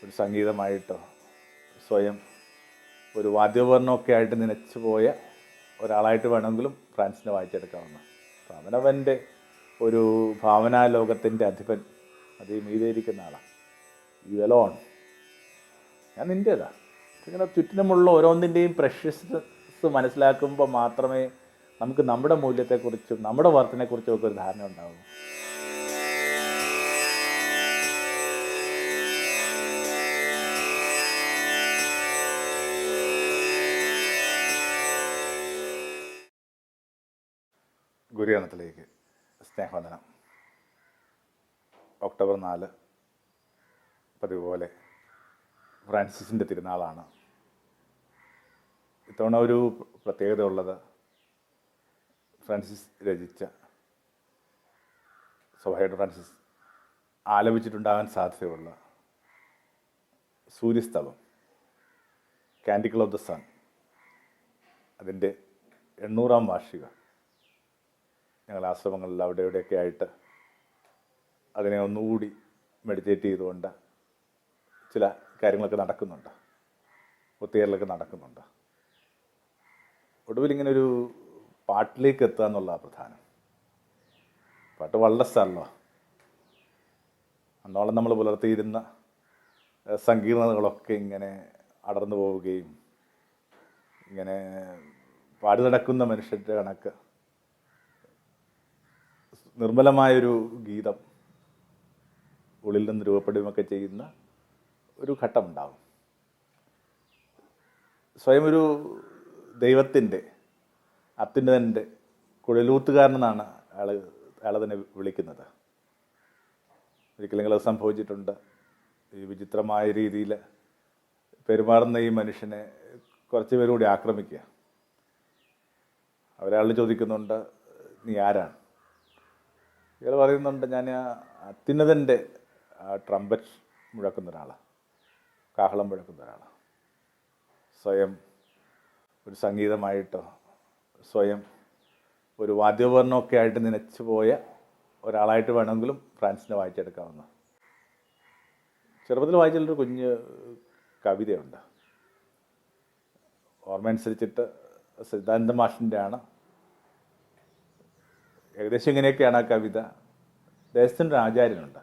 ഒരു സംഗീതമായിട്ടോ സ്വയം ഒരു വാദ്യോപകരണമൊക്കെ ആയിട്ട് നനച്ചു പോയ ഒരാളായിട്ട് വേണമെങ്കിലും ഫ്രാൻസിനെ വായിച്ചെടുക്കാവുന്ന. അപ്പം അവനവൻ്റെ ഒരു ഭാവനാലോകത്തിൻ്റെ അധിപൻ അതേ മീതിയിരിക്കുന്ന ആളാണ്. യു അലോൺ, ഞാൻ നിൻ്റേതാ. ഇങ്ങനെ ചുറ്റിനുമുള്ള ഓരോന്നിൻ്റെയും പ്രഷ്യസ്നസ് മനസ്സിലാക്കുമ്പോൾ മാത്രമേ നമുക്ക് നമ്മുടെ മൂല്യത്തെക്കുറിച്ചും നമ്മുടെ വർത്തിനെക്കുറിച്ചും ഒക്കെ ഒരു ധാരണ ഉണ്ടാകും. ഗുരുഗണത്തിലേക്ക് സ്നേഹവന്ദനം. ഒക്ടോബർ 4 പതിവ് പോലെ ഫ്രാൻസിസിൻ്റെ തിരുനാളാണ്. ഇത്തവണ ഒരു പ്രത്യേകത ഉള്ളത്, ഫ്രാൻസിസ് രചിച്ച, സ്വാഭാവികമായിട്ട് ഫ്രാൻസിസ് ആലപിച്ചിട്ടുണ്ടാകാൻ സാധ്യതയുള്ള സൂര്യസ്തവം, കാൻഡിക്കിൾ ഓഫ് ദ സൺ, അതിൻ്റെ 800-ാം വാർഷികം ഞങ്ങൾ ആശ്രമങ്ങളിൽ അവിടെ ഇവിടെയൊക്കെ ആയിട്ട് അതിനെ ഒന്നുകൂടി മെഡിറ്റേറ്റ് ചെയ്തുകൊണ്ട് ചില കാര്യങ്ങളൊക്കെ നടക്കുന്നുണ്ട്, ഒത്തുചേരലൊക്കെ നടക്കുന്നുണ്ട്. ഒടുവിൽ ഇങ്ങനെ ഒരു പാട്ടിലേക്ക് എത്തുക എന്നുള്ളതാണ് പ്രധാനം. പാട്ട് വളരെ സ്ഥലമല്ലോ. അന്നോളം നമ്മൾ പുലർത്തിയിരുന്ന സങ്കീർണതകളൊക്കെ ഇങ്ങനെ അടർന്നു പോവുകയും ഇങ്ങനെ പാടി നടക്കുന്ന മനുഷ്യരുടെ കണക്ക് നിർമ്മലമായൊരു ഗീതം ഉള്ളിൽ നിന്ന് രൂപപ്പെടുകയൊക്കെ ചെയ്യുന്ന ഒരു ഘട്ടമുണ്ടാകും. സ്വയം ഒരു ദൈവത്തിൻ്റെ അത്യുന്നതൻ്റെ കുഴലൂത്തുകാരനെന്നാണ് അയാളെ തന്നെ വിളിക്കുന്നത്. ഒരിക്കലും നിങ്ങളത് സംഭവിച്ചിട്ടുണ്ട്. ഈ വിചിത്രമായ രീതിയിൽ പെരുമാറുന്ന ഈ മനുഷ്യനെ കുറച്ച് പേരുകൂടി ആക്രമിക്കുക. അവരാൾ ചോദിക്കുന്നുണ്ട്, നീ ആരാണ്? ഇയാൾ പറയുന്നുണ്ട്, ഞാൻ അത്യുന്നതൻ്റെ ട്രംപറ്റ് മുഴക്കുന്ന ഒരാളാണ്, കാഹളം മുഴക്കുന്ന ഒരാളാണ്. സ്വയം ഒരു സംഗീതമായിട്ടോ സ്വയം ഒരു വാദ്യോപകരണമൊക്കെ ആയിട്ട് നനച്ചു പോയ ഒരാളായിട്ട് വേണമെങ്കിലും ഫ്രാൻസിനെ വായിച്ചെടുക്കാവുന്ന. ചെറുപ്പത്തിൽ വായിച്ചുള്ളൊരു കുഞ്ഞ് കവിതയുണ്ട്. ഓർമ്മ അനുസരിച്ചിട്ട് സിദ്ധാന്ത മാഷിൻ്റെ ആണ്. ഏകദേശം ഇങ്ങനെയൊക്കെയാണ് ആ കവിത. ദേശത്തിൻ്റെ ആചാര്യനുണ്ട്,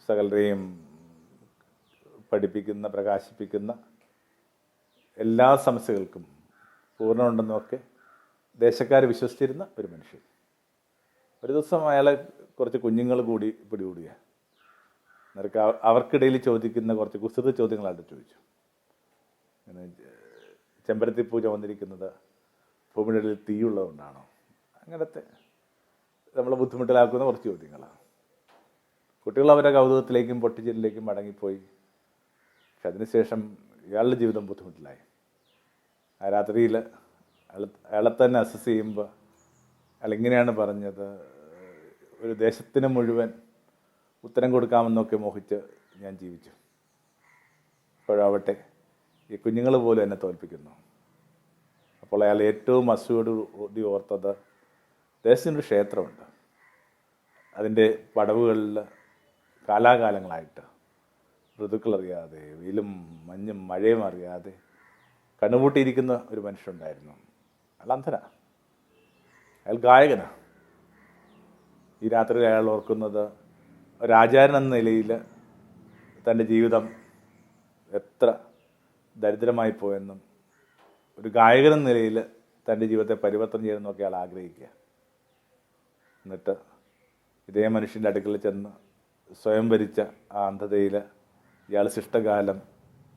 സകലരെയും പഠിപ്പിക്കുന്ന, പ്രകാശിപ്പിക്കുന്ന, എല്ലാ സമസ്യകൾക്കും പൂർണ്ണമുണ്ടെന്നൊക്കെ ദേശക്കാർ വിശ്വസിച്ചിരുന്ന ഒരു മനുഷ്യൻ. ഒരു ദിവസം അയാളെ കുറച്ച് കുഞ്ഞുങ്ങൾ കൂടി പിടികൂടുക. നിനക്ക് അവർക്കിടയിൽ ചോദിക്കുന്ന കുറച്ച് കുസൃത ചോദ്യങ്ങളായിട്ട് ചോദിച്ചു. ചെമ്പരത്തിപ്പൂ ചുവന്നിരിക്കുന്നത് ഭൂമിയുടെ തീയുള്ളതുകൊണ്ടാണോ? അങ്ങനത്തെ നമ്മളെ ബുദ്ധിമുട്ടിലാക്കുന്ന കുറച്ച് ചോദ്യങ്ങളാണ്. കുട്ടികൾ അവരുടെ കൗതുകത്തിലേക്കും പൊട്ടിച്ചിരിലേക്കും മടങ്ങിപ്പോയി. പക്ഷെ അതിനുശേഷം ഇയാളുടെ ജീവിതം ബുദ്ധിമുട്ടിലായി. ആ രാത്രിയിൽ അയാളെ തന്നെ അസസ് ചെയ്യുമ്പോൾ അയാൾ ഇങ്ങനെയാണ് പറഞ്ഞത്, ഒരു ദേശത്തിന് മുഴുവൻ ഉത്തരം കൊടുക്കാമെന്നൊക്കെ മോഹിച്ച് ഞാൻ ജീവിച്ചു. ഇപ്പോഴാവട്ടെ ഈ കുഞ്ഞുങ്ങൾ പോലും എന്നെ തോൽപ്പിക്കുന്നു. അപ്പോൾ അയാൾ ഏറ്റവും അസൂയോടുകൂടി ഓർത്തത്, ദേശത്തിനൊരു ക്ഷേത്രമുണ്ട്, അതിൻ്റെ പടവുകളിൽ കാലാകാലങ്ങളായിട്ട് ഋതുക്കളറിയാതെ, വെയിലും മഞ്ഞും മഴയും അറിയാതെ കണ്ണുപൂട്ടിയിരിക്കുന്ന ഒരു മനുഷ്യനുണ്ടായിരുന്നു. അയാൾ അന്ധനാണ്, അയാൾ ഗായകനാണ്. ഈ രാത്രിയിൽ അയാൾ ഓർക്കുന്നത്, ഒരാചാര്യൻ എന്ന നിലയിൽ തൻ്റെ ജീവിതം എത്ര ദരിദ്രമായി പോയെന്നും ഒരു ഗായകൻ എന്ന നിലയിൽ തൻ്റെ ജീവിതത്തെ പരിവർത്തനം ചെയ്തെന്നൊക്കെ അയാൾ ആഗ്രഹിക്കുക. എന്നിട്ട് ഇതേ മനുഷ്യൻ്റെ അടുക്കൽ ചെന്ന് സ്വയം ഭരിച്ച ആ അന്ധതയിൽ ഇയാൾ ശിഷ്ടകാലം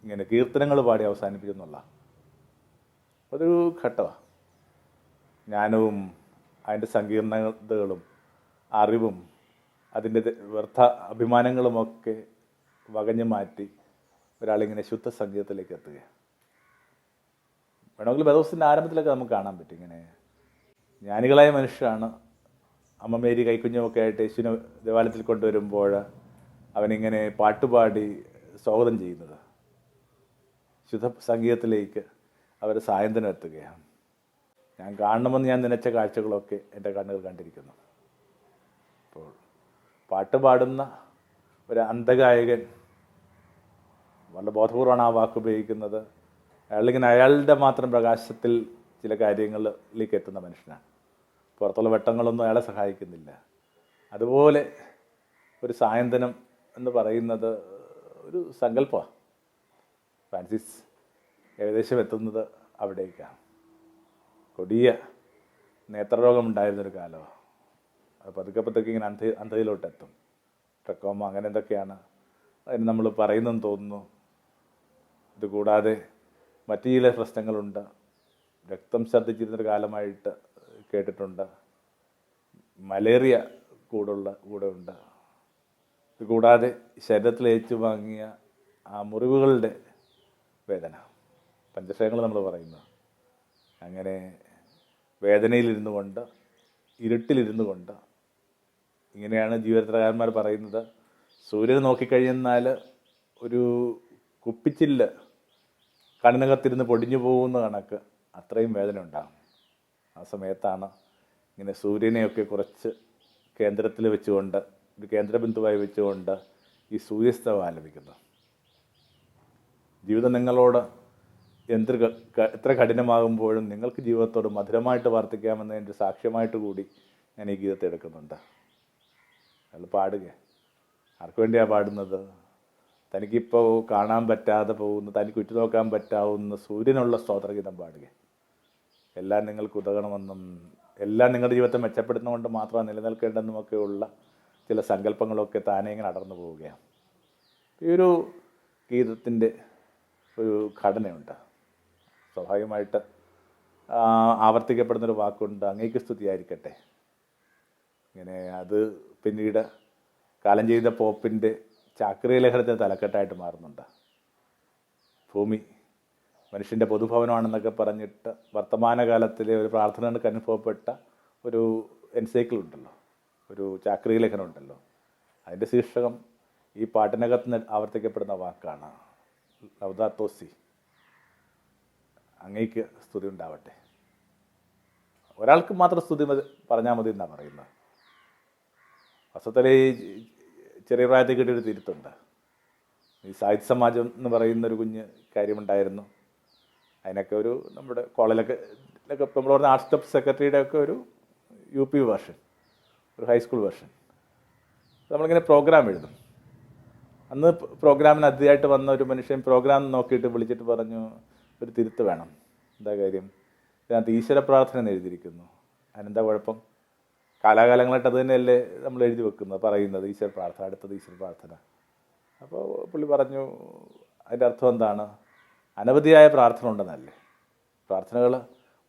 ഇങ്ങനെ കീർത്തനങ്ങൾ പാടി അവസാനിപ്പിക്കുന്നുള്ള അതൊരു ഘട്ടമാണ്. ജ്ഞാനവും അതിൻ്റെ സങ്കീർണതകളും അറിവും അതിൻ്റെ വ്യർത്ഥ അഭിമാനങ്ങളുമൊക്കെ വകഞ്ഞു മാറ്റി ഒരാളിങ്ങനെ ശുദ്ധ സംഗീതത്തിലേക്ക് എത്തുക. വേണമെങ്കിൽ ബദോസിൻ്റെ ആരംഭത്തിലൊക്കെ നമുക്ക് കാണാൻ പറ്റും. ഇങ്ങനെ ജ്ഞാനികളായ മനുഷ്യരാണ് അമ്മ മേരി കൈക്കുഞ്ഞുമൊക്കെ ആയിട്ട് യേശുവിനെ ദേവാലയത്തിൽ കൊണ്ടുവരുമ്പോൾ അവനിങ്ങനെ പാട്ടുപാടി സ്വാഗതം ചെയ്യുന്നത്. ശുദ്ധ സംഗീതത്തിലേക്ക് അവർ സായന്തനം എത്തുകയാണ്. ഞാൻ കാണണമെന്ന് ഞാൻ നനച്ച കാഴ്ചകളൊക്കെ എൻ്റെ കണ്ണുകൾ കണ്ടിരിക്കുന്നു. അപ്പോൾ പാട്ട് പാടുന്ന ഒരു അന്ധഗായകൻ വളരെ ബോധപൂർവമാണ് ആ വാക്ക് ഉപയോഗിക്കുന്നത്. അയാളിങ്ങനെ അയാളുടെ മാത്രം പ്രകാശത്തിൽ ചില കാര്യങ്ങളിലേക്ക് എത്തുന്ന മനുഷ്യനാണ്. പുറത്തുള്ള വെട്ടങ്ങളൊന്നും അയാളെ സഹായിക്കുന്നില്ല. അതുപോലെ ഒരു സായന്തനം എന്ന് പറയുന്നത് ഒരു സങ്കല്പമാണ്. ഫ്രാൻസിസ് ഏകദേശം എത്തുന്നത് അവിടേക്കാണ്. കൊടിയ നേത്രരോഗമുണ്ടായിരുന്നൊരു കാലമാണ്. അത് പതുക്കെ പതുക്കെ ഇങ്ങനെ അന്ധതയിലോട്ടെത്തും. ട്രക്കോമ അങ്ങനെ എന്തൊക്കെയാണ് അതിന് നമ്മൾ പറയുന്നെന്ന് തോന്നുന്നു. ഇതുകൂടാതെ മറ്റു ചില പ്രശ്നങ്ങളുണ്ട്. രക്തം ഛർദ്ദിച്ചിരുന്നൊരു കാലമായിട്ട് കേട്ടിട്ടുണ്ട്. മലേറിയ കൂടെ ഉണ്ട്. ഇതുകൂടാതെ ശരീരത്തിൽ ഏറ്റുവാങ്ങിയ ആ മുറിവുകളുടെ വേദന, പഞ്ചക്ഷയങ്ങൾ നമ്മൾ പറയുന്നു. അങ്ങനെ വേദനയിലിരുന്നു കൊണ്ട്, ഇരുട്ടിലിരുന്നു കൊണ്ട്, ഇങ്ങനെയാണ് ജീവചരിത്രകാരന്മാർ പറയുന്നത്. സൂര്യൻ നോക്കിക്കഴിഞ്ഞാൽ ഒരു കുപ്പിച്ചില്ല് കണ്ണിനകത്തിരുന്ന് പൊടിഞ്ഞു പോകുന്ന കണക്ക് അത്രയും വേദന ഉണ്ടാകും. ആ സമയത്താണ് ഇങ്ങനെ സൂര്യനെയൊക്കെ കുറച്ച് കേന്ദ്രത്തിൽ വെച്ചുകൊണ്ട്, ഒരു കേന്ദ്രബിന്ദുവായി വെച്ചുകൊണ്ട് ഈ സൂര്യസ്തവം ആലപിക്കുന്നത്. ജീവിതം നിങ്ങളോട് എത്ര കഠിനമാകുമ്പോഴും നിങ്ങൾക്ക് ജീവിതത്തോട് മധുരമായിട്ട് വർത്തിക്കാമെന്നതിൻ്റെ സാക്ഷ്യമായിട്ട് കൂടി ഞാൻ ഈ ഗീതത്തെ എടുക്കുന്നുണ്ട്. അയാൾ പാടുക. ആർക്ക് വേണ്ടിയാണ് പാടുന്നത്? തനിക്കിപ്പോൾ കാണാൻ പറ്റാതെ പോകുന്ന, തനിക്ക് ഉറ്റുനോക്കാൻ പറ്റാവുന്ന സൂര്യനുള്ള സ്തോത്രഗീതം പാടുക. എല്ലാം നിങ്ങൾക്ക് ഉതകണമെന്നും എല്ലാം നിങ്ങളുടെ ജീവിതത്തെ മെച്ചപ്പെടുത്തുന്നതുകൊണ്ട് മാത്രമാണ് നിലനിൽക്കേണ്ടെന്നുമൊക്കെയുള്ള ചില സങ്കല്പങ്ങളൊക്കെ താനേ ഇങ്ങനെ അടർന്നു പോവുകയാണ്. ഈ ഒരു ഗീതത്തിൻ്റെ ഒരു ഘടനയുണ്ട്. സ്വാഭാവികമായിട്ട് ആവർത്തിക്കപ്പെടുന്നൊരു വാക്കുണ്ട്, അങ്ങേക്ക് സ്തുതിയായിരിക്കട്ടെ. ഇങ്ങനെ അത് പിന്നീട് കാലം ചെയ്ത പോപ്പിൻ്റെ ചാക്രിക ലേഖനത്തെ തലക്കെട്ടായിട്ട് മാറുന്നുണ്ട്. ഭൂമി മനുഷ്യൻ്റെ പൊതുഭവനമാണെന്നൊക്കെ പറഞ്ഞിട്ട് വർത്തമാനകാലത്തിലെ ഒരു പ്രാർത്ഥനകൾക്ക് അനുഭവപ്പെട്ട ഒരു എൻസൈക്കിൾ ഉണ്ടല്ലോ, ഒരു ചാക്രിക ലേഖനം ഉണ്ടല്ലോ. അതിൻ്റെ ശീർഷകം ഈ പാട്ടിനകത്ത് ആവർത്തിക്കപ്പെടുന്ന വാക്കാണ്, ലൗദാത്തോ സി, അങ്ങേക്ക് സ്തുതി ഉണ്ടാവട്ടെ. ഒരാൾക്ക് മാത്രം സ്തുതി പറഞ്ഞാൽ മതി എന്നാണ് പറയുന്നത്. വസ്തുതയിൽ ചെറിയ പ്രായത്തിൽ കിട്ടിയൊരു തിരുത്തുണ്ട്. ഈ സാഹിത്യ സമാജം എന്ന് പറയുന്നൊരു കുഞ്ഞ് കാര്യമുണ്ടായിരുന്നു. അതിനൊക്കെ ഒരു നമ്മുടെ കോളേജിലൊക്കെ ഇപ്പോൾ നമ്മൾ പറഞ്ഞ ആർട്സ് ക്ലബ് സെക്രട്ടറിയുടെ ഒക്കെ ഒരു UP വേർഷൻ, ഒരു ഹൈസ്കൂൾ വേർഷൻ. നമ്മളിങ്ങനെ പ്രോഗ്രാം എഴുതും. അന്ന് പ്രോഗ്രാമിന് അതിഥിയായിട്ട് വന്ന ഒരു മനുഷ്യൻ പ്രോഗ്രാം നോക്കിയിട്ട് വിളിച്ചിട്ട് പറഞ്ഞു, ഒരു തിരുത്ത് വേണം. എന്താ കാര്യം? ഇതിനകത്ത് ഈശ്വര പ്രാർത്ഥന എന്ന് എഴുതിയിരിക്കുന്നു. അതിനെന്താ കുഴപ്പം? കാലാകാലങ്ങളായിട്ട് അത് തന്നെയല്ലേ നമ്മൾ എഴുതി വെക്കുന്നത്, പറയുന്നത് ഈശ്വര പ്രാർത്ഥന, അടുത്തത് ഈശ്വര പ്രാർത്ഥന. അപ്പോൾ പുള്ളി പറഞ്ഞു, അതിൻ്റെ അർത്ഥം എന്താണ്? അനവധിയായ പ്രാർത്ഥന ഉണ്ടെന്നല്ലേ. പ്രാർത്ഥനകൾ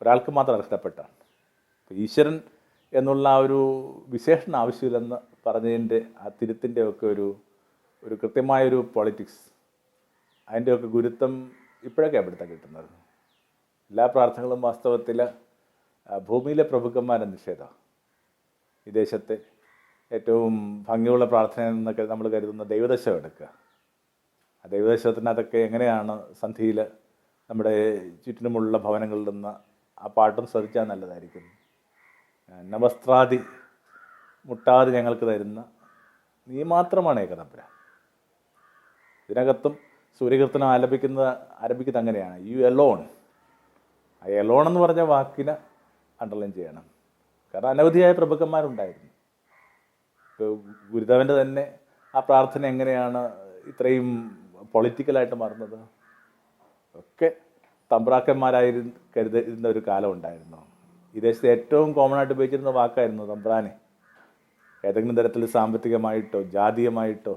ഒരാൾക്ക് മാത്രം അർഹതപ്പെട്ടാണ്. അപ്പോൾ ഈശ്വരൻ എന്നുള്ള ആ ഒരു വിശേഷണം ആവശ്യമില്ലെന്ന് പറഞ്ഞതിൻ്റെ ആ തിരുത്തിൻ്റെ ഒക്കെ ഒരു കൃത്യമായൊരു പൊളിറ്റിക്സ്, അതിൻ്റെയൊക്കെ ഗുരുത്വം ഇപ്പോഴൊക്കെ എവിടുത്താണ് കിട്ടുന്നത്. എല്ലാ പ്രാർത്ഥനകളും വാസ്തവത്തിൽ ഭൂമിയിലെ പ്രഭുക്കന്മാരുടെ നിഷേധം. ഈ ദേശത്തെ ഏറ്റവും ഭംഗിയുള്ള പ്രാർത്ഥന എന്നൊക്കെ നമ്മൾ കരുതുന്ന ദൈവദശം എടുക്കുക. ആ ദൈവദശത്തിനകത്തൊക്കെ എങ്ങനെയാണ് സന്ധിയിൽ നമ്മുടെ ചുറ്റിനുമുള്ള ഭവനങ്ങളിൽ നിന്ന് ആ പാട്ടും ശ്രദ്ധിച്ചാൽ നല്ലതായിരിക്കും. നവസ്ത്രാദി മുട്ടാതെ ഞങ്ങൾക്ക് തരുന്ന നീ മാത്രമാണ് ഏകതമ്പുരാൻ. ഇതിനകത്തും സൂര്യകീർത്തനം ആരംഭിക്കുന്നത് അങ്ങനെയാണ്, യു എലോൺ. ആ എലോൺ എന്ന് പറഞ്ഞ വാക്കിനെ അണ്ടർലൈൻ ചെയ്യണം. കാരണം അനവധിയായ പ്രഭുക്കന്മാരുണ്ടായിരുന്നു. ഇപ്പോൾ ഗുരുദേവൻ്റെ തന്നെ ആ പ്രാർത്ഥന എങ്ങനെയാണ് ഇത്രയും പൊളിറ്റിക്കലായിട്ട് മാറുന്നത്? ഒക്കെ കരുതുന്ന ഒരു കാലം ഉണ്ടായിരുന്നു. ഈ ദേശത്ത് ഏറ്റവും കോമൺ ആയിട്ട് ഉപയോഗിച്ചിരുന്ന വാക്കായിരുന്നു തമ്പ്രാനെ. ഏതെങ്കിലും തരത്തിൽ സാമ്പത്തികമായിട്ടോ ജാതീയമായിട്ടോ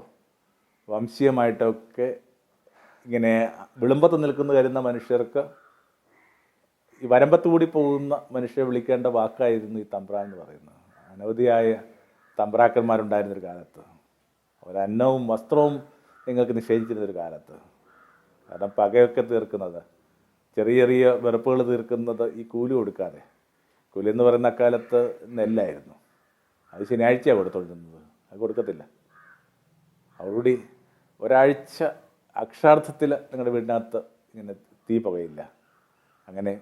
വംശീയമായിട്ടോ ഒക്കെ ഇങ്ങനെ വിളുമ്പത്ത് നിൽക്കുന്ന കരുതുന്ന മനുഷ്യർക്ക്, ഈ വരമ്പത്തുകൂടി പോകുന്ന മനുഷ്യരെ വിളിക്കേണ്ട വാക്കായിരുന്നു ഈ തമ്പ്രാൻ എന്ന് പറയുന്നത്. അനവധിയായ തമ്പ്രാക്കന്മാരുണ്ടായിരുന്നൊരു കാലത്ത്, ഒരന്നവും വസ്ത്രവും നിങ്ങൾക്ക് നിഷേധിച്ചിരുന്നൊരു കാലത്ത്. കാരണം പകയൊക്കെ തീർക്കുന്നത്, ചെറിയ ചെറിയ വെറുപ്പുകൾ തീർക്കുന്നത് ഈ കൂലി കൊടുക്കാതെ. കൂലി എന്ന് പറയുന്ന അക്കാലത്ത് നെല്ലായിരുന്നു. അത് ശനിയാഴ്ചയാണ് കൊടുത്തോണ്ടിരുന്നത്, അത് കൊടുക്കത്തില്ല. അവരോടി ഒരാഴ്ച അക്ഷരാർത്ഥത്തിൽ നിങ്ങളുടെ വീടിനകത്ത് ഇങ്ങനെ തീ പുകയില്ല. അങ്ങനെ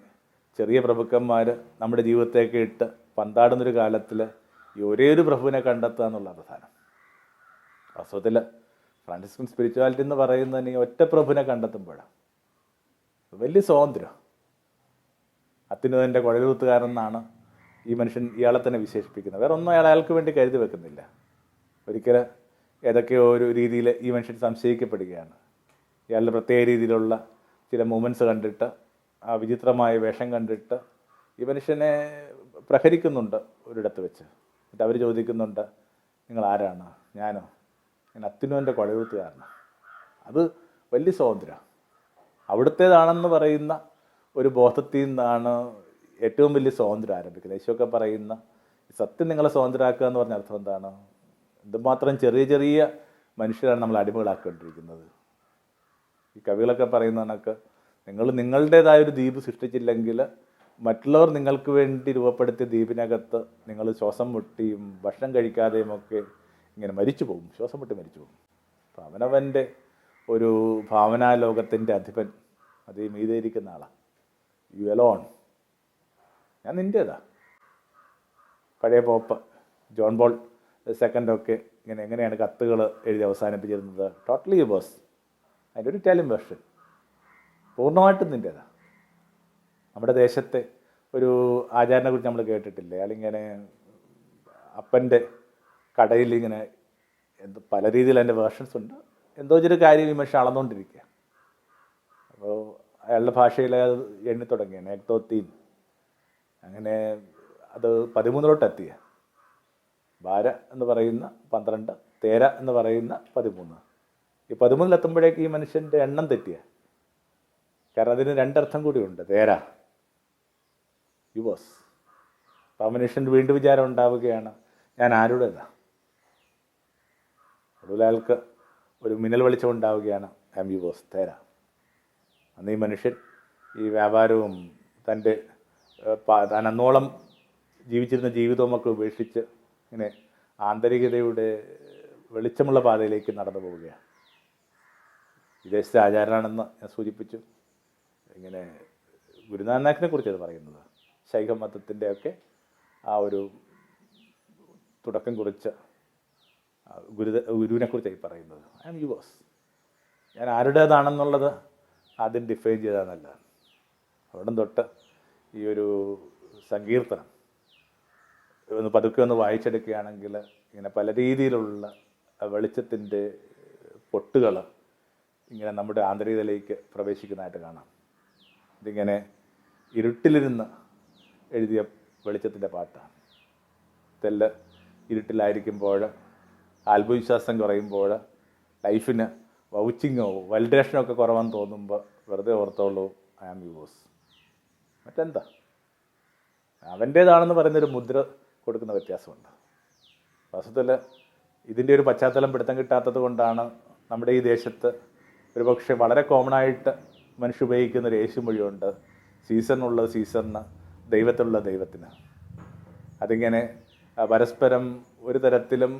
ചെറിയ പ്രഭുക്കന്മാർ നമ്മുടെ ജീവിതത്തേക്ക് ഇട്ട് പന്താടുന്നൊരു കാലത്തിൽ ഈ ഒരേ ഒരു പ്രഭുവിനെ കണ്ടെത്തുക എന്നുള്ള പ്രധാനം. വാസ്തവത്തിൽ ഫ്രാൻസിസ്കൻ സ്പിരിച്വാലിറ്റി എന്ന് പറയുന്നത് ഈ ഒറ്റ പ്രഭുവിനെ കണ്ടെത്തുമ്പോഴാണ് വലിയ സ്വാതന്ത്ര്യം. അത്യുന്നതൻ്റെ കുഴലൂത്തുകാരൻ എന്നാണ് ഈ മനുഷ്യൻ ഇയാളെ തന്നെ വിശേഷിപ്പിക്കുന്നത്. വേറെ ഒന്നും അയാൾക്ക് വേണ്ടി കരുതി വെക്കുന്നില്ല. ഒരിക്കലും ഏതൊക്കെയോ ഒരു രീതിയിൽ ഈ മനുഷ്യൻ സംശയിക്കപ്പെടുകയാണ്. ഇയാളുടെ പ്രത്യേക രീതിയിലുള്ള ചില മൂമെൻറ്റ്സ് കണ്ടിട്ട്, ആ വിചിത്രമായ വേഷം കണ്ടിട്ട് ഈ മനുഷ്യനെ പ്രഹരിക്കുന്നുണ്ട് ഒരിടത്ത് വെച്ച്. എന്നിട്ട് അവർ ചോദിക്കുന്നുണ്ട്, നിങ്ങൾ ആരാണ്? ഞാനോ? ഞാൻ അത്യുന്നതൻ്റെ കുഴലൂത്തുകാരനാണ്. അത് വലിയ സ്വാതന്ത്ര്യമാണ്. അവിടുത്തേതാണെന്ന് പറയുന്ന ഒരു ബോധത്തിൽ നിന്നാണ് ഏറ്റവും വലിയ സ്വാതന്ത്ര്യം ആരംഭിക്കുന്നത്. യേശുവൊക്കെ പറയുന്ന സത്യം നിങ്ങളെ സ്വതന്ത്രരാക്കുക എന്ന് പറഞ്ഞ അർത്ഥം എന്താണ്? എന്തുമാത്രം ചെറിയ ചെറിയ മനുഷ്യരാണ് നമ്മൾ അടിമകളാക്കിക്കൊണ്ടിരിക്കുന്നത്. ഈ കവികളൊക്കെ പറയുന്ന കണക്ക് നിങ്ങൾ നിങ്ങളുടേതായൊരു ദ്വീപ് സൃഷ്ടിച്ചില്ലെങ്കിൽ മറ്റുള്ളവർ നിങ്ങൾക്ക് വേണ്ടി രൂപപ്പെടുത്തിയ ദ്വീപിനകത്ത് നിങ്ങൾ ശ്വാസം മുട്ടിയും ഭക്ഷണം കഴിക്കാതെയും ഒക്കെ ഇങ്ങനെ മരിച്ചു പോകും, ശ്വാസം മുട്ടി മരിച്ചു പോകും. അപ്പം അവനവൻ്റെ ഒരു ഭാവനാലോകത്തിൻ്റെ അധിപൻ അത് മീതയിരിക്കുന്ന ആളാണ്. യു അലോൺ, ഞാൻ നിൻ്റേതാ. പഴയ പോപ്പ് ജോൺ പോൾ സെക്കൻഡൊക്കെ എങ്ങനെയാണ് കത്തുകൾ എഴുതി അവസാനിപ്പിച്ചിരുന്നത്? Totally yours. അതിൻ്റെ ഒരു ഇറ്റാലിയൻ വേർഷൻ. പൂർണ്ണമായിട്ടും നിൻ്റേതാ. നമ്മുടെ ദേശത്തെ ഒരു ആചാരനെ കുറിച്ച് നമ്മൾ കേട്ടിട്ടില്ലേ? അയാളിങ്ങനെ അപ്പൻ്റെ കടയിൽ ഇങ്ങനെ പല രീതിയിൽ അതിൻ്റെ വേർഷൻസ് ഉണ്ട്. എന്തോ ഒരു കാര്യം ഈ മനുഷ്യൻ അളന്നുകൊണ്ടിരിക്കുക. അപ്പോൾ അയാളുടെ ഭാഷയിൽ അത് എണ്ണി തുടങ്ങിയാണ്. എക്തോത്തീൻ, അങ്ങനെ അത് 13 എത്തിയ. ബാര എന്ന് പറയുന്ന 12, തേര എന്ന് പറയുന്ന 13. ഈ 13 ഈ മനുഷ്യൻ്റെ എണ്ണം തെറ്റിയ. കാരണം അതിന് രണ്ടർത്ഥം കൂടിയുണ്ട്. തേര, യുവസ്. അപ്പം ആ മനുഷ്യൻ്റെ വീണ്ടും വിചാരം ഉണ്ടാവുകയാണ്, ഞാൻ ആരുടേതാ? ഒടുവിൽ അയാൾക്ക് ഒരു മിന്നൽ വെളിച്ചം ഉണ്ടാവുകയാണ്, ഐ എം യുവേഴ്സ്, തേര. അന്ന് ഈ മനുഷ്യൻ ഈ വ്യാപാരവും താൻ അന്നോളം ജീവിച്ചിരുന്ന ജീവിതവുമൊക്കെ ഉപേക്ഷിച്ച് ഇങ്ങനെ ആന്തരികതയുടെ വെളിച്ചമുള്ള പാതയിലേക്ക് നടന്നു പോവുകയാണ്. വിദേശത്തെ ആചാരനാണെന്ന് ഞാൻ സൂചിപ്പിച്ചു. ഇങ്ങനെ ഗുരുനാനാക്കിനെ കുറിച്ചത് പറയുന്നത്. ശൈവമതത്തിൻ്റെയൊക്കെ ആ ഒരു തുടക്കം കുറിച്ച ഗുരുവിനെക്കുറിച്ചായി പറയുന്നത്. ഐ ആം യുവേഴ്സ്, ഞാൻ ആരുടേതാണെന്നുള്ളത് ആദ്യം ഡിഫൈൻ ചെയ്താൽ അവിടെ തൊട്ട് ഈ ഒരു സങ്കീർത്തനം ഒന്ന് പതുക്കെ ഒന്ന് വായിച്ചെടുക്കുകയാണെങ്കിൽ ഇങ്ങനെ പല രീതിയിലുള്ള വെളിച്ചത്തിൻ്റെ പൊട്ടുകൾ ഇങ്ങനെ നമ്മുടെ ആന്തരികതയിലേക്ക് പ്രവേശിക്കുന്നതായിട്ട് കാണാം. ഇതിങ്ങനെ ഇരുട്ടിലിരുന്ന് എഴുതിയ വെളിച്ചത്തിൻ്റെ പാട്ടാണ്. തെല്ല് ഇരുട്ടിലായിരിക്കുമ്പോൾ, ആത്മവിശ്വാസം കുറയുമ്പോൾ, ലൈഫിന് വൗച്ചിങ്ങോ വാലിഡേഷനോ ഒക്കെ കുറവെന്ന് തോന്നുമ്പോൾ വെറുതെ ഓർത്തോളൂ, ഐ ആം യുവേഴ്സ്. മറ്റെന്താ? അവൻ്റേതാണെന്ന് പറയുന്നൊരു മുദ്ര കൊടുക്കുന്ന വ്യത്യാസമുണ്ട്. വാസ്തവത്തിൽ ഇതിൻ്റെ ഒരു പശ്ചാത്തലം പിടുത്തം കിട്ടാത്തത് കൊണ്ടാണ് നമ്മുടെ ഈ ദേശത്ത് ഒരു പക്ഷേ വളരെ കോമണായിട്ട് മനുഷ്യ ഉപയോഗിക്കുന്നൊരു യേശു മൊഴിയുണ്ട്, സീസണിനുള്ളത് സീസണിന്, ദൈവത്തിലുള്ള ദൈവത്തിന്. അതിങ്ങനെ പരസ്പരം ഒരു തരത്തിലും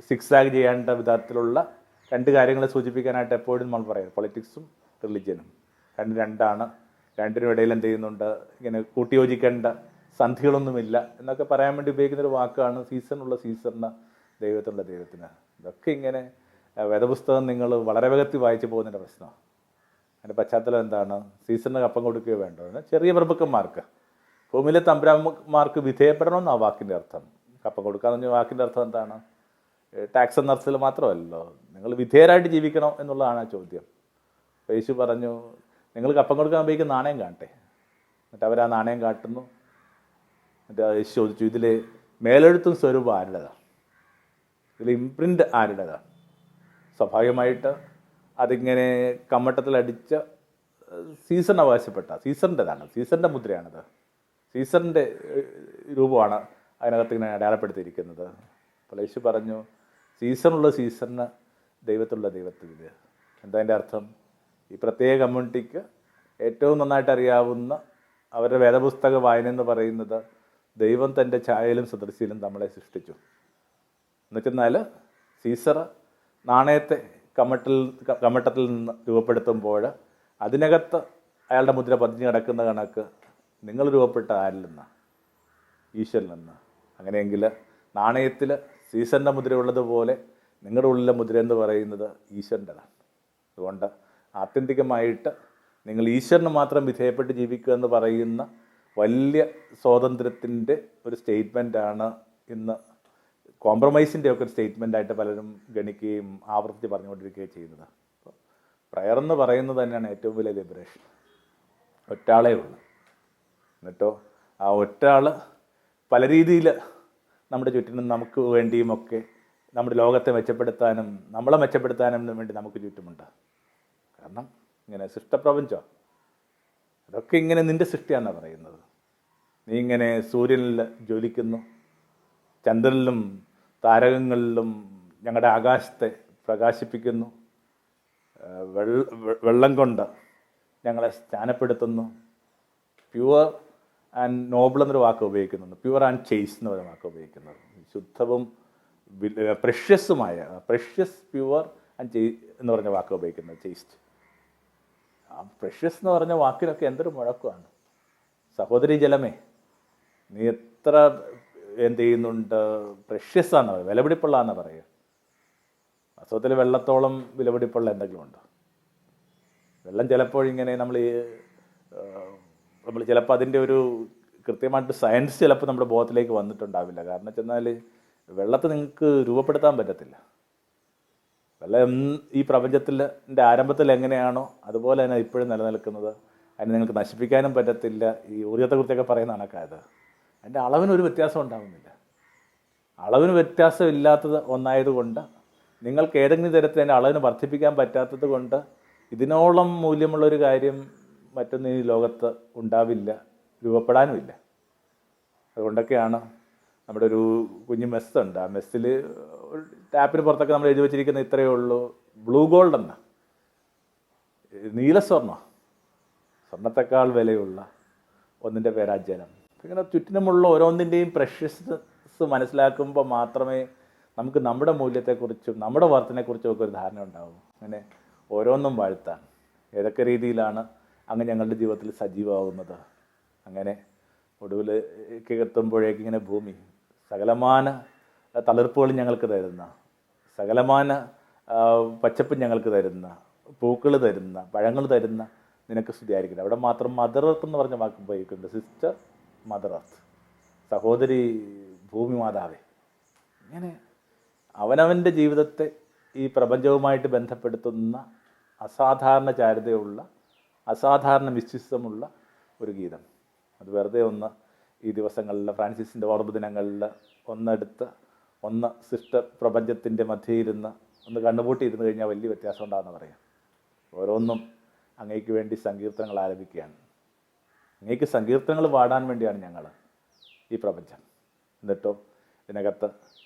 സിക്സാഗ് ചെയ്യേണ്ട വിധത്തിലുള്ള രണ്ട് കാര്യങ്ങളെ സൂചിപ്പിക്കാനായിട്ട് എപ്പോഴും നമ്മൾ പറയും, പൊളിറ്റിക്സും റിലിജ്യനും. രണ്ടാണ്. രണ്ടിനും ഇടയിൽ എന്ത് ചെയ്യുന്നുണ്ട്, ഇങ്ങനെ കൂട്ടിയോജിക്കേണ്ട സന്ധികളൊന്നുമില്ല എന്നൊക്കെ പറയാൻ വേണ്ടി ഉപയോഗിക്കുന്നൊരു വാക്കാണ് സീസണുള്ള സീസണിന്, ദൈവത്തിലുള്ള ദൈവത്തിന്. ഇതൊക്കെ ഇങ്ങനെ വേദപുസ്തകം നിങ്ങൾ വളരെ വേഗത്തിൽ വായിച്ചു പോകുന്നതിൻ്റെ പ്രശ്നമാണ്. അതിൻ്റെ പശ്ചാത്തലം എന്താണ്? സീസണിന് കപ്പം കൊടുക്കുകയോ വേണ്ടോ? ചെറിയ പ്രഭുക്കന്മാർക്ക്, ഭൂമിയിലെ തമ്പുരാന്മാർക്ക് വിധേയപ്പെടണമെന്നാണ് വാക്കിൻ്റെ അർത്ഥം. കപ്പം കൊടുക്കാന്ന് പറഞ്ഞ വാക്കിൻ്റെ അർത്ഥം എന്താണ്? ടാക്സ് എന്ന അർത്ഥത്തിൽ മാത്രമല്ലല്ലോ, നിങ്ങൾ വിധേയരായിട്ട് ജീവിക്കണം എന്നുള്ളതാണ് ആ ചോദ്യം. അപ്പോൾ യേശു പറഞ്ഞു, നിങ്ങൾ കപ്പം കൊടുക്കാൻ ഉപയോഗിക്കുന്ന നാണയം കാണട്ടെ. എന്നിട്ട് അവർ ആ നാണയം കാട്ടുന്നു. എന്നിട്ട് യേശു ചോദിച്ചു, ഇതിൽ മേലെഴുത്തും സ്വരൂപം ആരുടേതാണ്? ഇതിൽ ഇംപ്രിൻ്റ് ആരുടേതാണ്? സ്വാഭാവികമായിട്ട് അതിങ്ങനെ കമ്മട്ടത്തിലടിച്ച സീസൺ അവകാശപ്പെട്ട സീസറിൻ്റെതാണ്, സീസറിൻ്റെ മുദ്രയാണത്. സീസറിൻ്റെ രൂപമാണ് അതിനകത്ത് ഇങ്ങനെ അടയാളപ്പെടുത്തിയിരിക്കുന്നത്. അപ്പോൾ യേശു പറഞ്ഞു, സീസണുള്ള സീസണിന്, ദൈവത്തിലുള്ള ദൈവത്തിന്. എന്താ അതിൻ്റെ അർത്ഥം? ഈ പ്രത്യേക കമ്മ്യൂണിറ്റിക്ക് ഏറ്റവും നന്നായിട്ട് അറിയാവുന്ന അവരുടെ വേദപുസ്തക വായന എന്ന് പറയുന്നത് ദൈവം തൻ്റെ ഛായയിലും സദൃശ്യയിലും നമ്മളെ സൃഷ്ടിച്ചു. എന്നുവെച്ചെന്നാൽ സീസർ നാണയത്തെ കമ്മട്ടത്തിൽ നിന്ന് രൂപപ്പെടുത്തുമ്പോൾ അതിനകത്ത് അയാളുടെ മുദ്ര പതിഞ്ഞ് കിടക്കുന്ന കണക്ക് നിങ്ങൾ രൂപപ്പെട്ട ആരിൽ നിന്നാണ്? ഈശ്വരിൽ നിന്ന്. അങ്ങനെയെങ്കിൽ നാണയത്തിൽ സീസറിൻ്റെ മുദ്ര ഉള്ളതുപോലെ നിങ്ങളുടെ ഉള്ളിലെ മുദ്ര എന്ന് പറയുന്നത് ഈശ്വരൻ്റെതാണ്. അതുകൊണ്ട് ആത്യന്തികമായിട്ട് നിങ്ങൾ ഈശ്വരന് മാത്രം വിധേയപ്പെട്ട് ജീവിക്കുക എന്ന് പറയുന്ന വലിയ സ്വാതന്ത്ര്യത്തിൻ്റെ ഒരു സ്റ്റേറ്റ്മെൻറ്റാണ് ഇന്ന് കോംപ്രമൈസിൻ്റെ ഒക്കെ ഒരു സ്റ്റേറ്റ്മെൻറ്റായിട്ട് പലരും ഗണിക്കുകയും ആവർത്തിച്ച് പറഞ്ഞുകൊണ്ടിരിക്കുകയും ചെയ്യുന്നത്. അപ്പോൾ പ്രയർ എന്ന് പറയുന്നത് തന്നെയാണ് ഏറ്റവും വലിയ ലിബറേഷൻ. ഒറ്റാളേ ഉള്ളൂ. എന്നിട്ടോ ആ ഒറ്റാൾ പല രീതിയിൽ നമ്മുടെ ചുറ്റിനും നമുക്ക് വേണ്ടിയുമൊക്കെ നമ്മുടെ ലോകത്തെ മെച്ചപ്പെടുത്താനും നമ്മളെ മെച്ചപ്പെടുത്താനും വേണ്ടി നമുക്ക് ചുറ്റുമുണ്ട്. കാരണം ഇങ്ങനെ സൃഷ്ടപ്രപഞ്ചം അതൊക്കെ ഇങ്ങനെ നിൻ്റെ സൃഷ്ടിയാണെന്നാണ് പറയുന്നത്. നീ ഇങ്ങനെ സൂര്യനിൽ ജ്വലിക്കുന്നു, ചന്ദ്രനിലും താരകങ്ങളിലും ഞങ്ങളുടെ ആകാശത്തെ പ്രകാശിപ്പിക്കുന്നു, വെള്ളം കൊണ്ട് ഞങ്ങളെ സ്നാനപ്പെടുത്തുന്നു. പ്യുവർ ആൻഡ് നോബിൾ എന്നൊരു വാക്ക് ഉപയോഗിക്കുന്നുണ്ട്, പ്യുവർ ആൻഡ് ചേസ് എന്ന് പറയുന്ന വാക്ക് ഉപയോഗിക്കുന്നത്. ശുദ്ധവും പ്രഷ്യസുമായ, പ്രഷ്യസ്, പ്യുവർ ആൻഡ് എന്ന് പറഞ്ഞ വാക്ക് ഉപയോഗിക്കുന്നത്, ചേസ്റ്റ്. ആ പ്രഷ്യസ് എന്ന് പറഞ്ഞ വാക്കിനൊക്കെ എന്തൊരു മുഴക്കമാണ്. സഹോദരി ജലമേ, നീ എത്ര എന്ത് ചെയ്യുന്നുണ്ട്, പ്രഷ്യസാന്ന് പറയുക, വിലപിടിപ്പുള്ളതാണെന്ന് പറയുക. വാസ്തവത്തിൽ വെള്ളത്തോളം വിലപിടിപ്പുള്ള എന്തെങ്കിലും ഉണ്ടോ? വെള്ളം ചിലപ്പോഴിങ്ങനെ നമ്മൾ ചിലപ്പോൾ അതിൻ്റെ ഒരു കൃത്യമായിട്ട് സയൻസ് ചിലപ്പോൾ നമ്മുടെ ബോധത്തിലേക്ക് വന്നിട്ടുണ്ടാവില്ല. കാരണം വെച്ചെന്നാൽ വെള്ളത്തെ നിങ്ങൾക്ക് രൂപപ്പെടുത്താൻ പറ്റത്തില്ല. വെള്ളം ഈ പ്രപഞ്ചത്തിൻ്റെ ആരംഭത്തിൽ എങ്ങനെയാണോ അതുപോലെ തന്നെ ഇപ്പോഴും നിലനിൽക്കുന്നത്. അതിനെ നിങ്ങൾക്ക് നശിപ്പിക്കാനും പറ്റത്തില്ല. ഈ ഊർജ്ജത്തെക്കുറിച്ചൊക്കെ പറയുന്ന കണക്കായത് അതിൻ്റെ അളവിനൊരു വ്യത്യാസം ഉണ്ടാകുന്നില്ല. അളവിന് വ്യത്യാസമില്ലാത്തത് ഒന്നായതുകൊണ്ട് നിങ്ങൾക്ക് ഏതെങ്കിലും തരത്തിൽ അതിൻ്റെ അളവിന് വർദ്ധിപ്പിക്കാൻ പറ്റാത്തത് കൊണ്ട് ഇതിനോളം മൂല്യമുള്ളൊരു കാര്യം മറ്റൊന്നും ഈ ലോകത്ത് ഉണ്ടാവില്ല, രൂപപ്പെടാനുമില്ല. അതുകൊണ്ടൊക്കെയാണ് നമ്മുടെ ഒരു കുഞ്ഞു മെസ്സുണ്ട്. ആ മെസ്സിൽ ടാപ്പിന് പുറത്തൊക്കെ നമ്മൾ എഴുതി വച്ചിരിക്കുന്ന ഇത്രയേ ഉള്ളൂ, ബ്ലൂ ഗോൾഡ് എന്ന നീലസ്വർണ്ണം, സ്വർണ്ണത്തെക്കാൾ വിലയുള്ള ഒന്നിൻ്റെ പേരാ ജലം. ഇങ്ങനെ ചുറ്റിനുമുള്ള ഓരോന്നിൻ്റെയും പ്രഷ്യസ്നെസ് മനസ്സിലാക്കുമ്പോൾ മാത്രമേ നമുക്ക് നമ്മുടെ മൂല്യത്തെക്കുറിച്ചും നമ്മുടെ വർത്തിനെക്കുറിച്ചും ഒക്കെ ഒരു ധാരണ ഉണ്ടാവും. അങ്ങനെ ഓരോന്നും വാഴ്ത്താൻ ഏതൊക്കെ രീതിയിലാണ് അങ്ങ് ഞങ്ങളുടെ ജീവിതത്തിൽ സജീവമാകുന്നത്. അങ്ങനെ ഒടുവിലേക്ക് എത്തുമ്പോഴേക്ക് ഇങ്ങനെ ഭൂമി സകലമാന തളിർപ്പുകളും ഞങ്ങൾക്ക് തരുന്ന, സകലമാന പച്ചപ്പ് ഞങ്ങൾക്ക് തരുന്ന, പൂക്കൾ തരുന്ന, പഴങ്ങൾ തരുന്ന നിനക്ക് സ്തുതിയായിരിക്കില്ല. അവിടെ മാത്രം മദർ എർത്ത് എന്ന് പറഞ്ഞ വാക്ക് ഉപയോഗിക്കുന്നുണ്ട്. സിസ്റ്റർ മദർ എർത്ത്, സഹോദരി ഭൂമി മാതാവേ. ഇങ്ങനെ അവനവൻ്റെ ജീവിതത്തെ ഈ പ്രപഞ്ചവുമായിട്ട് ബന്ധപ്പെടുത്തുന്ന അസാധാരണ ചാരുതയുള്ള, അസാധാരണ മിസ്റ്റിസമുള്ള ഒരു ഗീതം. അത് വെറുതെ ഒന്ന് ഈ ദിവസങ്ങളിൽ ഫ്രാൻസിസിൻ്റെ ഓർമ്മ ദിനങ്ങളിൽ ഒന്ന് സിസ്റ്റർ പ്രപഞ്ചത്തിൻ്റെ മധ്യയിരുന്ന് ഒന്ന് കണ്ണുപൂട്ടിയിരുന്ന് കഴിഞ്ഞാൽ വലിയ വ്യത്യാസം ഉണ്ടാകുന്ന പറയാം. ഓരോന്നും അങ്ങേക്ക് വേണ്ടി സങ്കീർത്തനങ്ങൾ ആലപിക്കുകയാണ്. അങ്ങേക്ക് സങ്കീർത്തനങ്ങൾ പാടാൻ വേണ്ടിയാണ് ഞങ്ങൾ ഈ പ്രപഞ്ചം. എന്നിട്ടോ ഇതിനകത്ത്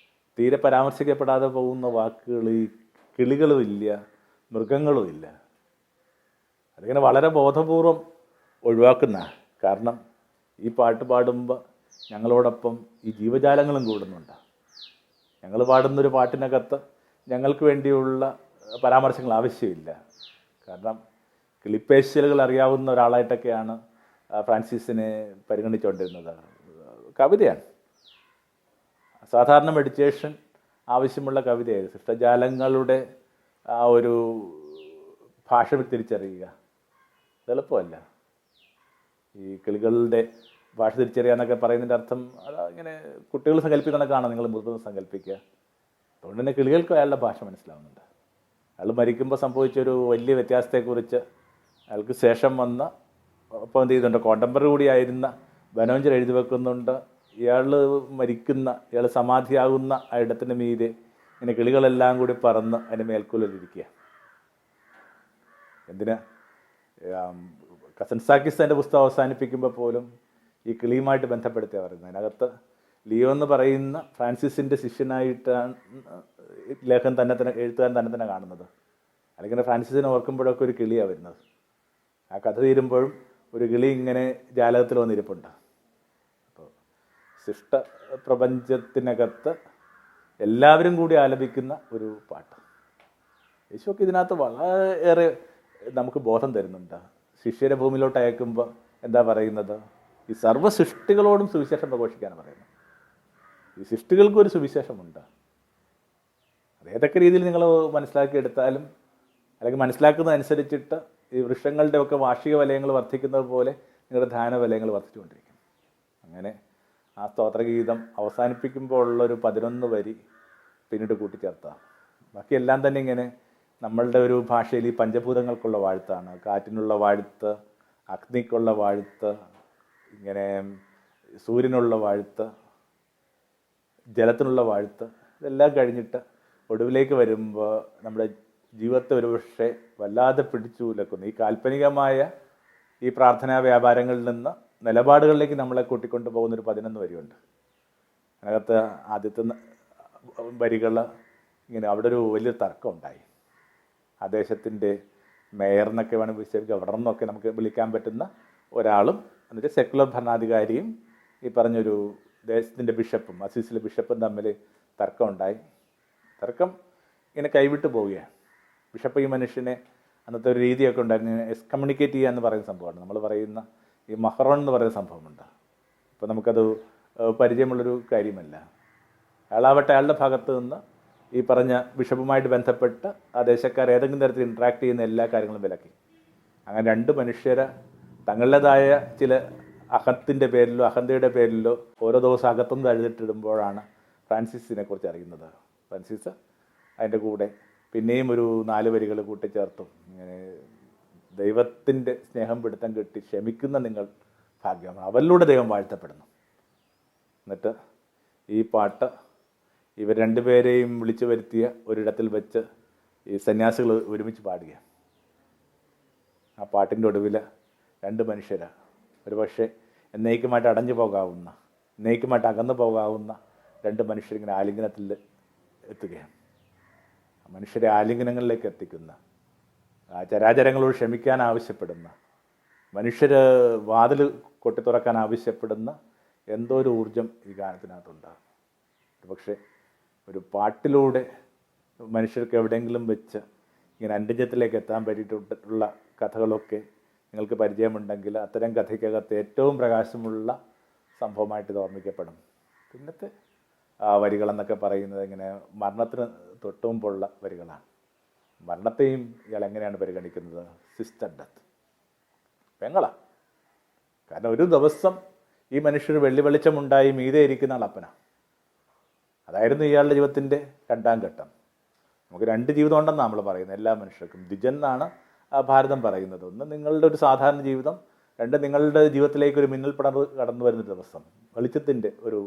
തീരെ പരാമർശിക്കപ്പെടാതെ പോകുന്ന വാക്കുകൾ ഈ കിളികളുമില്ല, മൃഗങ്ങളുമില്ല. അതിങ്ങനെ വളരെ ബോധപൂർവം ഒഴിവാക്കുന്ന. കാരണം ഈ പാട്ട് പാടുമ്പോൾ ഞങ്ങളോടൊപ്പം ഈ ജീവജാലങ്ങളും കൂടുന്നുണ്ട്. ഞങ്ങൾ പാടുന്നൊരു പാട്ടിനകത്ത് ഞങ്ങൾക്ക് വേണ്ടിയുള്ള പരാമർശങ്ങൾ ആവശ്യമില്ല. കാരണം കിളിപ്പേശലുകൾ അറിയാവുന്ന ഒരാളായിട്ടൊക്കെയാണ് ഫ്രാൻസിസിനെ പരിഗണിച്ചുകൊണ്ടിരുന്നത്. കവിതയാണ്, സാധാരണ മെഡിറ്റേഷൻ ആവശ്യമുള്ള കവിതയായിരുന്നു. സൃഷ്ടജാലങ്ങളുടെ ആ ഒരു ഭാഷ തിരിച്ചറിയുക എളുപ്പമല്ല. ഈ കിളികളുടെ ഭാഷ തിരിച്ചറിയാന്നൊക്കെ പറയുന്നതിൻ്റെ അർത്ഥം അത് ഇങ്ങനെ കുട്ടികൾ സങ്കല്പിക്കണക്കാണോ നിങ്ങൾ മുതിർന്ന് സങ്കല്പിക്കുക. അതുകൊണ്ട് തന്നെ കിളികൾക്ക് അയാളുടെ ഭാഷ മനസ്സിലാവുന്നുണ്ട്. അയാൾ മരിക്കുമ്പോൾ സംഭവിച്ചൊരു വലിയ വ്യത്യാസത്തെക്കുറിച്ച് അയാൾക്ക് ശേഷം വന്ന ഒപ്പം എന്ത് ചെയ്യുന്നുണ്ട്, കോണ്ടംപററി കൂടിയായിരുന്ന ബനോഞ്ചർ എഴുതി വെക്കുന്നുണ്ട്. ഇയാൾ മരിക്കുന്ന, ഇയാൾ സമാധിയാകുന്ന ആ ഇടത്തിന് മീതെ ഇങ്ങനെ കിളികളെല്ലാം കൂടി പറന്ന് അതിൻ്റെ മേൽക്കൂലിരിക്കുക. എന്തിനാ? കസൻസാക്കിസ് എൻ്റെ പുസ്തകം അവസാനിപ്പിക്കുമ്പോൾ പോലും ഈ കിളിയുമായിട്ട് ബന്ധപ്പെടുത്തിയാണ് പറയുന്നത്. അതിനകത്ത് ലിയോ എന്ന് പറയുന്ന ഫ്രാൻസിസിൻ്റെ ശിഷ്യനായിട്ടാണ് ലേഖൻ എഴുത്തുകാരൻ തന്നെ കാണുന്നത്. അല്ലെങ്കിൽ ഫ്രാൻസിസിനെ ഓർക്കുമ്പോഴൊക്കെ ഒരു കിളിയാണ് വരുന്നത്. ആ കഥ തീരുമ്പോഴും ഒരു കിളി ഇങ്ങനെ ജാലകത്തിൽ വന്നിരിപ്പുണ്ട്. അപ്പോൾ സൃഷ്ട പ്രപഞ്ചത്തിനകത്ത് എല്ലാവരും കൂടി ആലപിക്കുന്ന ഒരു പാട്ട്. യേശുവൊക്കെ ഇതിനകത്ത് വളരെയേറെ നമുക്ക് ബോധം തരുന്നുണ്ട്. ശിഷ്യരെ ഭൂമിയിലോട്ട് അയക്കുമ്പോൾ എന്താ പറയുന്നത്? ഈ സർവ്വ സൃഷ്ടികളോടും സുവിശേഷം പ്രഘോഷിക്കാനാണ് പറയുന്നത്. ഈ സൃഷ്ടികൾക്കൊരു സുവിശേഷമുണ്ട്. അത് ഏതൊക്കെ രീതിയിൽ നിങ്ങൾ മനസ്സിലാക്കിയെടുത്താലും അല്ലെങ്കിൽ മനസ്സിലാക്കുന്നതനുസരിച്ചിട്ട് ഈ വൃക്ഷങ്ങളുടെയൊക്കെ വാർഷിക വലയങ്ങൾ വർദ്ധിക്കുന്നത് പോലെ നിങ്ങളുടെ ധ്യാന വലയങ്ങൾ വർദ്ധിച്ചുകൊണ്ടിരിക്കും. അങ്ങനെ ആ സ്തോത്രഗീതം അവസാനിപ്പിക്കുമ്പോൾ ഉള്ളൊരു 11 വരി പിന്നീട് കൂട്ടിച്ചേർത്താം. ബാക്കിയെല്ലാം തന്നെ ഇങ്ങനെ നമ്മളുടെ ഒരു ഭാഷയിൽ ഈ പഞ്ചഭൂതങ്ങൾക്കുള്ള വാഴ്ത്താണ്. കാറ്റിനുള്ള വാഴ്ത്ത്, അഗ്നിക്കുള്ള വാഴ്ത്ത്, ഇങ്ങനെ സൂര്യനുള്ള വാഴ്ത്ത്, ജലത്തിനുള്ള വാഴ്ത്ത്, ഇതെല്ലാം കഴിഞ്ഞിട്ട് ഒടുവിലേക്ക് വരുമ്പോൾ നമ്മുടെ ജീവിതത്തെ ഒരുപക്ഷെ വല്ലാതെ പിടിച്ചു ഉലക്കുന്നു. ഈ കാൽപ്പനികമായ ഈ പ്രാർത്ഥനാ വ്യാപാരങ്ങളിൽ നിന്ന് നിലപാടുകളിലേക്ക് നമ്മളെ കൂട്ടിക്കൊണ്ടു പോകുന്നൊരു 11 വരിയുണ്ട്. അതിനകത്ത് ആദ്യത്തെ വരികൾ ഇങ്ങനെ അവിടെ ഒരു വലിയ തർക്കം ഉണ്ടായി. ആ ദേശത്തിൻ്റെ മേയർ എന്നൊക്കെ വേണം വിശേഷിച്ച് ഗവർണർ എന്നൊക്കെ നമുക്ക് വിളിക്കാൻ പറ്റുന്ന ഒരാളും എന്നിട്ട് സെക്കുലർ ഭരണാധികാരിയും ഈ പറഞ്ഞൊരു ദേശത്തിൻ്റെ ബിഷപ്പും അസീസിലെ ബിഷപ്പും തമ്മിൽ തർക്കം ഉണ്ടായി. തർക്കം ഇങ്ങനെ കൈവിട്ട് പോവുകയാണ്. ബിഷപ്പ് ഈ മനുഷ്യനെ അന്നത്തെ ഒരു രീതിയൊക്കെ ഉണ്ടായിരുന്നു, എക്സ്കമ്മ്യൂണിക്കേറ്റ് ചെയ്യുക എന്ന് പറയുന്ന സംഭവമാണ്. നമ്മൾ പറയുന്ന ഈ മഹറോൺ എന്ന് പറയുന്ന സംഭവമുണ്ട്. ഇപ്പോൾ നമുക്കത് പരിചയമുള്ളൊരു കാര്യമല്ല. അയാളാവട്ടെ അയാളുടെ ഭാഗത്ത് നിന്ന് ഈ പറഞ്ഞ ബിഷപ്പുമായിട്ട് ബന്ധപ്പെട്ട് ആ ദേശക്കാർ ഏതെങ്കിലും തരത്തിൽ ഇൻട്രാക്ട് ചെയ്യുന്ന എല്ലാ കാര്യങ്ങളും വിലക്കി. അങ്ങനെ 2 മനുഷ്യരെ തങ്ങളുടേതായ ചില അഹത്തിൻ്റെ പേരിലോ അഹന്തയുടെ പേരിലോ ഓരോ ദിവസം അകത്തും തഴുതിട്ടിടുമ്പോഴാണ് ഫ്രാൻസിസിനെ കുറിച്ച് അറിയുന്നത്. ഫ്രാൻസിസ് അതിൻ്റെ കൂടെ പിന്നെയും ഒരു 4 വരികൾ കൂട്ടിച്ചേർത്തും ഇങ്ങനെ ദൈവത്തിൻ്റെ സ്നേഹം പിടുത്തം കിട്ടി ക്ഷമിക്കുന്ന നിങ്ങൾ ഭാഗ്യമാണ്, അവരിലൂടെ ദൈവം വാഴ്ത്തപ്പെടുന്നു. എന്നിട്ട് ഈ പാട്ട് ഇവർ 2 പേരെയും വിളിച്ചു വരുത്തിയ ഒരിടത്തിൽ വെച്ച് ഈ സന്യാസികൾ ഒരുമിച്ച് പാടുക. ആ പാട്ടിൻ്റെ ഒടുവിൽ 2 മനുഷ്യരാണ് ഒരുപക്ഷെ എന്നേക്കുമായിട്ട് അടഞ്ഞു പോകാവുന്ന, എന്നേക്കുമായിട്ട് അകന്നു പോകാവുന്ന 2 മനുഷ്യരിങ്ങനെ ആലിംഗനത്തിൽ എത്തുകയാണ്. മനുഷ്യരെ ആലിംഗനങ്ങളിലേക്ക് എത്തിക്കുന്ന, ചരാചരങ്ങളോട് ക്ഷമിക്കാൻ ആവശ്യപ്പെടുന്ന, മനുഷ്യർ വാതിൽ കൊട്ടി തുറക്കാൻ ആവശ്യപ്പെടുന്ന എന്തോ ഒരു ഊർജം ഈ ഗാനത്തിനകത്തുണ്ട്. പക്ഷേ ഒരു പാട്ടിലൂടെ മനുഷ്യർക്ക് എവിടെയെങ്കിലും വെച്ച് ഇങ്ങനെ അന്ത്യത്തിലേക്ക് എത്താൻ പറ്റിയിട്ടുള്ള കഥകളൊക്കെ നിങ്ങൾക്ക് പരിചയമുണ്ടെങ്കിൽ അത്തരം കഥയ്ക്കകത്ത് ഏറ്റവും പ്രകാശമുള്ള സംഭവമായിട്ട് ഇത് ഓർമ്മിക്കപ്പെടും. പിന്നത്തെ വരികളെന്നൊക്കെ പറയുന്നത് ഇങ്ങനെ മരണത്തിന് തൊട്ടുമുമ്പുള്ള വരികളാണ്. മരണത്തെയും ഇയാൾ എങ്ങനെയാണ് പരിഗണിക്കുന്നത്? സിസ്റ്റർ ഡെത്ത്, പെങ്ങളാണ്. കാരണം ഒരു ദിവസം ഈ മനുഷ്യർ വെള്ളി വെളിച്ചമുണ്ടായി മീതെ ഇരിക്കുന്ന ആൾ അപ്പനാണ്. അതായിരുന്നു ഇയാളുടെ ജീവിതത്തിൻ്റെ 2ാം ഘട്ടം. നമുക്ക് 2 ജീവിതം ഉണ്ടെന്നാണ് നമ്മൾ പറയുന്നത് എല്ലാ മനുഷ്യർക്കും. ദ്വിജൻ എന്നാണ് ഭാരതം പറയുന്നത്. ഒന്ന് നിങ്ങളുടെ ഒരു സാധാരണ ജീവിതം, 2 നിങ്ങളുടെ ജീവിതത്തിലേക്ക് ഒരു മിന്നൽ പടർവ് കടന്നു വരുന്ന ദിവസം, വെളിച്ചത്തിൻ്റെ ഒരു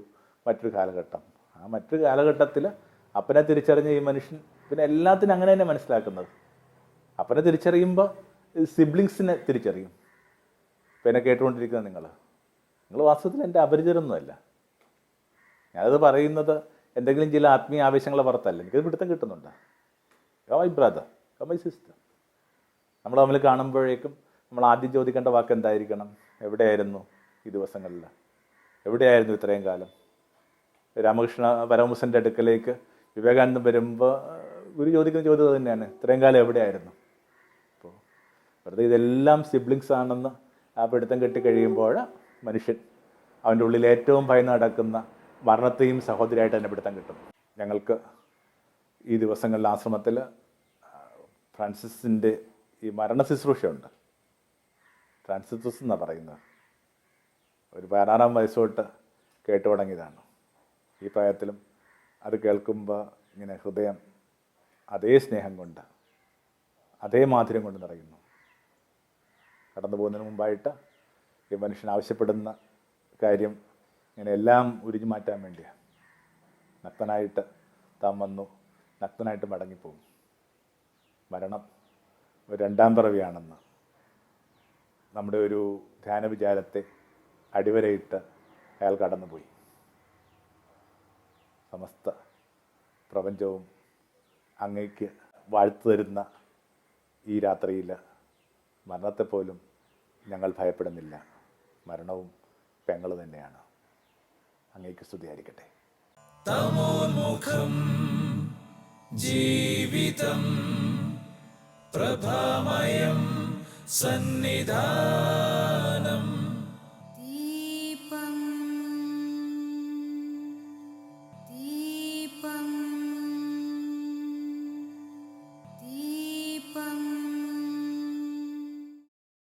മറ്റൊരു കാലഘട്ടം. ആ മറ്റൊരു കാലഘട്ടത്തിൽ അപ്പനെ തിരിച്ചറിഞ്ഞ ഈ മനുഷ്യൻ പിന്നെ എല്ലാത്തിനും അങ്ങനെ തന്നെ മനസ്സിലാക്കുന്നത്. അപ്പനെ തിരിച്ചറിയുമ്പോൾ സിബ്ലിങ്സിനെ തിരിച്ചറിയും. ഇപ്പം എന്നെ കേട്ടുകൊണ്ടിരിക്കുന്നത് നിങ്ങൾ വാസ്തവത്തിൽ എൻ്റെ അപരിചിതരൊന്നുമല്ല. ഞാനത് പറയുന്നത് എന്തെങ്കിലും ചില ആത്മീയ ആവേശങ്ങളെ പുറത്തല്ല. എനിക്കത് പിടുത്തം കിട്ടുന്നുണ്ട്. My brother, my sister. നമ്മൾ തമ്മിൽ കാണുമ്പോഴേക്കും നമ്മൾ ആദ്യം ചോദിക്കേണ്ട വാക്ക് എന്തായിരിക്കണം? എവിടെയായിരുന്നു ഈ ദിവസങ്ങളിൽ? എവിടെയായിരുന്നു ഇത്രയും കാലം? രാമകൃഷ്ണ പരമഹംസൻ്റെ അടുക്കലേക്ക് വിവേകാനന്ദൻ വരുമ്പോൾ ഗുരു ചോദിക്കുന്ന ചോദ്യം തന്നെയാണ്, ഇത്രയും കാലം എവിടെയായിരുന്നു? അപ്പോൾ വെറുതെ ഇതെല്ലാം സിബ്ലിങ്സ് ആണെന്ന് ആ പിടുത്തം കെട്ടിക്കഴിയുമ്പോൾ മനുഷ്യൻ അവൻ്റെ ഉള്ളിൽ ഏറ്റവും ഭയന്ന് നടക്കുന്ന മരണത്തെയും സഹോദരിയായിട്ട് തന്നെ പിടുത്തം കിട്ടും. ഞങ്ങൾക്ക് ഈ ദിവസങ്ങളിൽ ആശ്രമത്തിൽ ഫ്രാൻസിസിൻ്റെ ഈ മരണ ശുശ്രൂഷയുണ്ട്. ഫ്രാൻസിസ് എന്നാണ് പറയുന്നത്. ഒരു 16-ാം വയസ്സോട്ട് കേട്ടു തുടങ്ങിയതാണ്. ഈ പ്രായത്തിലും അത് കേൾക്കുമ്പോൾ ഇങ്ങനെ ഹൃദയം അതേ സ്നേഹം കൊണ്ട്, അതേ മാധുര്യം കൊണ്ട് നിറയുന്നു. കടന്നു പോകുന്നതിന് മുമ്പായിട്ട് ഈ മനുഷ്യൻ ആവശ്യപ്പെടുന്ന കാര്യം ഇങ്ങനെ എല്ലാം ഉരിഞ്ഞു മാറ്റാൻ വേണ്ടിയാണ്. നഗ്നനായിട്ട് താൻ വന്നു, നഗ്നനായിട്ട് മടങ്ങിപ്പോകും. മരണം ഒരു 2ാം പിറവിയാണെന്ന് നമ്മുടെ ഒരു ധ്യാന വിചാരത്തെ അടിവരയിട്ട് അയാൾ കടന്നുപോയി. സമസ്ത പ്രപഞ്ചവും അങ്ങേക്ക് വാഴ്ത്തു തരുന്ന ഈ രാത്രിയിൽ മരണത്തെപ്പോലും ഞങ്ങൾ ഭയപ്പെടുന്നില്ല. മരണവും പെങ്ങൾ തന്നെയാണ്. അങ്ങേക്ക് സ്തുതിയായിരിക്കട്ടെ. തമോന്മുഖം ജീവിതം പ്രഭാമയം സന്നിധാനം